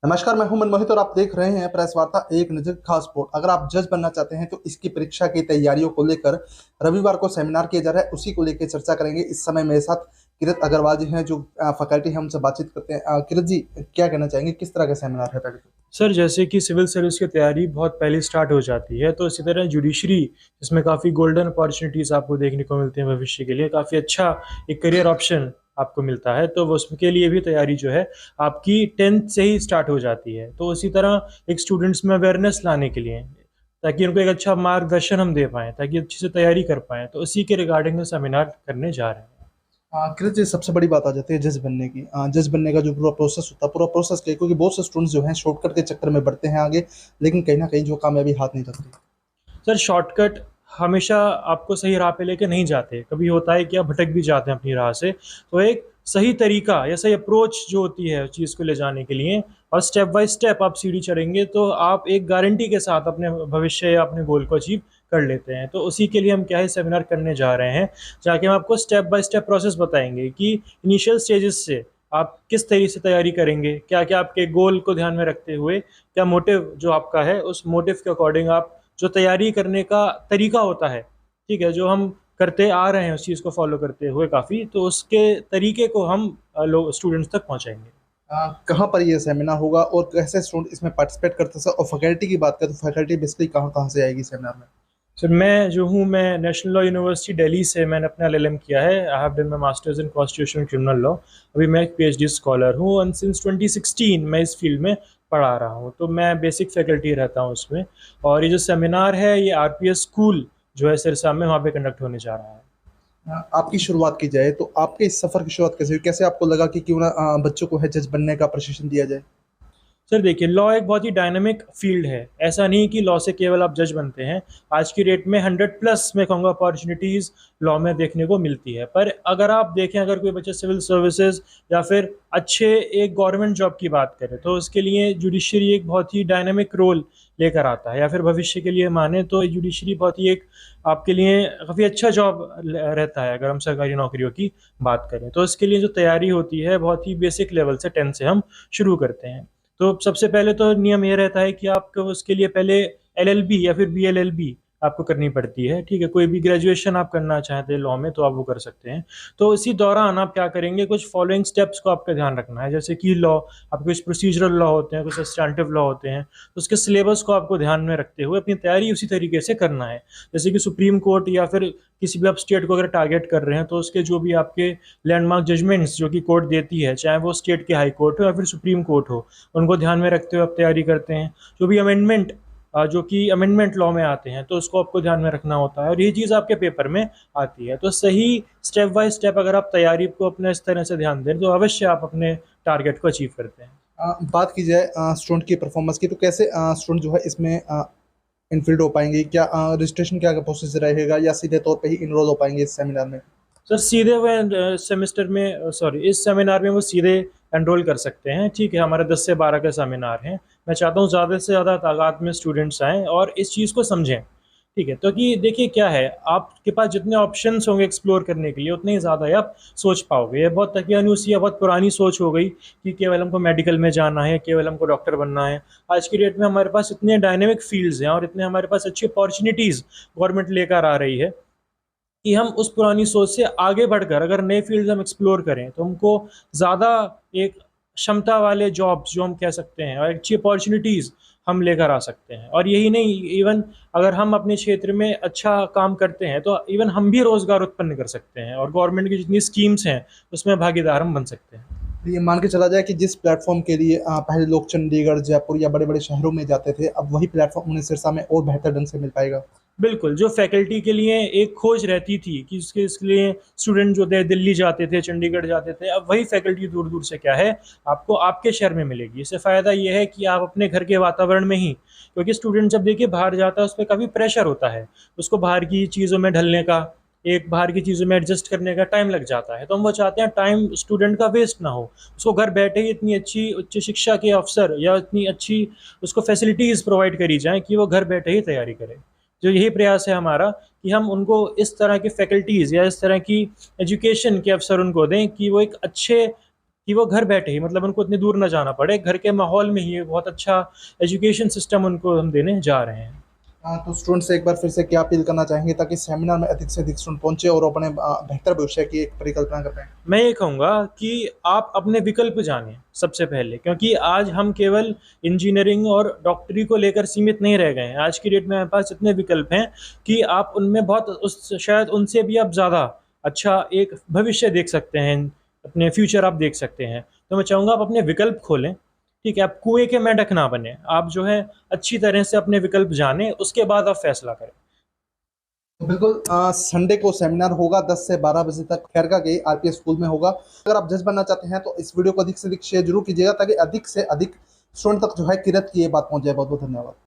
नमस्कार, मैं हूं मनमोहित और आप देख रहे हैं प्रेस वार्ता एक नजर खास रिपोर्ट। अगर आप जज बनना चाहते हैं तो इसकी परीक्षा की तैयारियों को लेकर रविवार को सेमिनार किया जा रहा है, उसी को लेकर चर्चा करेंगे। इस समय मेरे साथ किरत अग्रवाल जी हैं, जो फैकल्टी है, हमसे बातचीत करते हैं। किरत जी, क्या कहना चाहेंगे, किस तरह का सेमिनार है पहले तो? सर, जैसे कि सिविल सर्विस की तैयारी बहुत पहले स्टार्ट हो जाती है, तो इसी तरह जुडिशरी, जिसमें काफ़ी गोल्डन अपॉर्चुनिटीज़ आपको देखने को मिलती हैं भविष्य के लिए, काफ़ी अच्छा एक करियर ऑप्शन आपको मिलता है। तो वो उसके लिए भी तैयारी जो है आपकी 10th से ही स्टार्ट हो जाती है। तो उसी तरह एक स्टूडेंट्स में अवेयरनेस लाने के लिए, ताकि उनको एक अच्छा मार्गदर्शन हम दे पाएँ, ताकि अच्छे से तैयारी कर पाएँ, तो उसी के रिगार्डिंग सेमिनार करने जा रहे हैं। किरत जी, सबसे बड़ी बात आ जाती है जज बनने की। जज बनने का जो पूरा प्रोसेस होता है, पूरा प्रोसेस क्या है? क्योंकि बहुत से स्टूडेंट्स जो हैं शॉर्टकट के चक्कर में बढ़ते हैं आगे, लेकिन कहीं ना कहीं जो कामयाबी हाथ नहीं लगती। सर, शॉर्टकट हमेशा आपको सही राह पे लेके नहीं जाते। कभी होता है कि आप भटक भी जाते हैं अपनी राह से। तो एक सही तरीका या सही अप्रोच जो होती है उस चीज़ को ले जाने के लिए, और स्टेप बाय स्टेप आप सीढ़ी चढ़ेंगे, तो आप एक गारंटी के साथ अपने भविष्य या अपने गोल को अचीव कर लेते हैं। तो उसी के लिए हम क्या है, सेमिनार करने जा रहे हैं, जाके हम आपको स्टेप बाय स्टेप प्रोसेस बताएंगे कि इनिशियल स्टेजेस से आप किस तरीके से तैयारी करेंगे, क्या क्या आपके गोल को ध्यान में रखते हुए, क्या मोटिव जो आपका है, उस मोटिव के अकॉर्डिंग आप जो तैयारी करने का तरीका होता है, ठीक है, जो हम करते आ रहे हैं उस चीज़ को फॉलो करते हुए काफ़ी, तो उसके तरीके को हम लोग स्टूडेंट्स तक पहुंचाएंगे। कहाँ पर ये सेमिनार होगा और कैसे स्टूडेंट इसमें पार्टिसिपेट करते हैं सर? और फैकल्टी की बात करें तो फैकल्टी बेसिकली कहाँ कहाँ से आएगी सेमिनार में? सर, मैं जो हूँ, मैं नेशनल लॉ यूनिवर्सिटी दिल्ली से मैंने अपना एलएलएम किया है। I have done my masters in constitutional criminal law. अभी मैं एक पीएचडी स्कॉलर हूँ, और सिंस 2016 मैं इस फील्ड में पढ़ा रहा हूँ, तो मैं बेसिक फैकल्टी रहता हूँ उसमें। और ये जो सेमिनार है, ये आरपीएस स्कूल जो है सिरसा में, वहाँ पे कंडक्ट होने जा रहा है। आपकी शुरुआत की जाए तो आपके इस सफर की शुरुआत कैसे हुई? कैसे आपको लगा कि क्यों ना बच्चों को है जज बनने का प्रशिक्षण दिया जाए? सर देखिए, लॉ एक बहुत ही डायनामिक फील्ड है। ऐसा नहीं कि लॉ से केवल आप जज बनते हैं। आज की डेट में 100+ मैं कहूँगा अपॉर्चुनिटीज़ लॉ में देखने को मिलती है। पर अगर आप देखें, अगर कोई बच्चा सिविल सर्विसेज या फिर अच्छे एक गवर्नमेंट जॉब की बात करें, तो उसके लिए जुडिशरी एक बहुत ही डायनामिक रोल लेकर आता है। या फिर भविष्य के लिए माने तो जुडिशरी बहुत ही एक आपके लिए काफ़ी अच्छा जॉब रहता है, अगर हम सरकारी नौकरियों की बात करें। तो इसके लिए जो तैयारी होती है, बहुत ही बेसिक लेवल से 10 से हम शुरू करते हैं। तो सबसे पहले तो नियम ये रहता है कि आपको उसके लिए पहले एलएलबी या फिर बीएलएलबी आपको करनी पड़ती है, ठीक है। कोई भी ग्रेजुएशन आप करना चाहते हैं लॉ में, तो आप वो कर सकते हैं। तो इसी दौरान आप क्या करेंगे, कुछ फॉलोइंग स्टेप्स को आपका ध्यान रखना है। जैसे कि लॉ, आपके कुछ प्रोसीजरल लॉ होते हैं, कुछ सब्सटैंटिव लॉ होते हैं, तो उसके सिलेबस को आपको ध्यान में रखते हुए अपनी तैयारी उसी तरीके से करना है। जैसे कि सुप्रीम कोर्ट या फिर किसी भी आप स्टेट को अगर टारगेट कर रहे हैं, तो उसके जो भी आपके लैंडमार्क जजमेंट्स जो कि कोर्ट देती है, चाहे वो स्टेट के हाई कोर्ट हो या फिर सुप्रीम कोर्ट हो, उनको ध्यान में रखते हुए आप तैयारी करते हैं। जो भी अमेंडमेंट जो कि अमेंडमेंट लॉ में आते हैं, तो उसको आपको ध्यान में रखना होता है, और ये चीज़ आपके पेपर में आती है। तो सही स्टेप बाय स्टेप अगर आप तैयारी को अपने इस तरह से ध्यान दें, तो अवश्य आप अपने टारगेट को अचीव करते हैं। बात की जाए स्टूडेंट की परफॉर्मेंस की, तो कैसे स्टूडेंट जो है इसमें इनफील्ड हो पाएंगे? क्या रजिस्ट्रेशन क्या प्रोसेस रहेगा, या सीधे तौर पे ही इनरोल हो पाएंगे इस सेमिनार में? सर, सीधे वह सेमेस्टर में, सॉरी, इस सेमिनार में वो सीधे एनरोल कर सकते हैं, ठीक है। हमारे 10 से 12 के सेमिनार हैं। मैं चाहता हूँ ज़्यादा से ज़्यादा तादाद में स्टूडेंट्स आएँ और इस चीज़ को समझें, ठीक है। तो कि देखिए क्या है, आपके पास जितने ऑप्शंस होंगे एक्सप्लोर करने के लिए, उतने ही ज़्यादा ही आप सोच पाओगे। ये बहुत तकियानुसी या बहुत पुरानी सोच हो गई कि केवल हमको मेडिकल में जाना है, केवल हमको डॉक्टर बनना है। आज की डेट में हमारे पास इतने डायनेमिक फील्ड्स हैं और इतने हमारे पास अच्छी अपॉर्चुनिटीज़ गवर्नमेंट लेकर आ रही है, कि हम उस पुरानी सोच से आगे बढ़कर अगर नए फील्ड हम एक्सप्लोर करें, तो हमको ज़्यादा एक क्षमता वाले जॉब्स जो हम कह सकते हैं, और अच्छी अपॉर्चुनिटीज़ हम लेकर आ सकते हैं। और यही नहीं, इवन अगर हम अपने क्षेत्र में अच्छा काम करते हैं, तो इवन हम भी रोज़गार उत्पन्न कर सकते हैं, और गवर्नमेंट की जितनी स्कीम्स हैं उसमें भागीदार हम बन सकते हैं। ये मान के चला जाए कि जिस प्लेटफॉर्म के लिए पहले लोग चंडीगढ़, जयपुर या बड़े बड़े शहरों में जाते थे, अब वही प्लेटफॉर्म उन्हें सिरसा में और बेहतर ढंग से मिल पाएगा। बिल्कुल, जो फैकल्टी के लिए एक खोज रहती थी कि इसके लिए स्टूडेंट जो थे दिल्ली जाते थे, चंडीगढ़ जाते थे, अब वही फैकल्टी दूर-दूर से क्या है, आपको आपके शहर में मिलेगी। इससे फ़ायदा ये है कि आप अपने घर के वातावरण में ही, क्योंकि स्टूडेंट जब देखिए बाहर जाता है, उस पे काफ़ी प्रेशर होता है। उसको बाहर की चीज़ों में ढलने का, एक बाहर की चीज़ों में एडजस्ट करने का टाइम लग जाता है। तो हम वो चाहते हैं टाइम स्टूडेंट का वेस्ट ना हो। उसको घर बैठे ही इतनी अच्छी उच्च शिक्षा के अवसर या इतनी अच्छी उसको फैसिलिटीज़ प्रोवाइड करी जाएँ कि वो घर बैठे ही तैयारी करे। जो यही प्रयास है हमारा, कि हम उनको इस तरह की फैकल्टीज़ या इस तरह की एजुकेशन के अवसर उनको दें, कि वो एक अच्छे कि वो घर बैठे ही, मतलब उनको इतनी दूर ना जाना पड़े, घर के माहौल में ही एक बहुत अच्छा एजुकेशन सिस्टम उनको हम देने जा रहे हैं। तो स्टूडेंट से एक बार फिर से क्या अपील करना चाहेंगे ताकि सेमिनार में अधिक से अधिक स्टूडेंट पहुंचे और अपने बेहतर भविष्य की एक परिकल्पना कर पाए। मैं ये कहूँगा कि आप अपने विकल्प जानें सबसे पहले, क्योंकि आज हम केवल इंजीनियरिंग और डॉक्टरी को लेकर सीमित नहीं रह गए हैं। आज की डेट में हमारे पास इतने विकल्प हैं कि आप उनमें बहुत उस शायद उनसे भी आप ज़्यादा अच्छा एक भविष्य देख सकते हैं, अपने फ्यूचर आप देख सकते हैं। तो मैं चाहूँगा आप अपने विकल्प खोलें, ठीक है? आप कुएं के मेंढक ना बने, आप जो है अच्छी तरह से अपने विकल्प जानें, उसके बाद आप फैसला करें। तो बिल्कुल संडे को सेमिनार होगा 10 से 12 बजे तक खैरगा के आरपीएस स्कूल में होगा। अगर आप जज बनना चाहते हैं तो इस वीडियो को अधिक से अधिक शेयर जरूर कीजिएगा ताकि अधिक से अधिक स्टूडेंट तक जो है किरत की ये बात पहुंच जाए। बहुत बहुत धन्यवाद।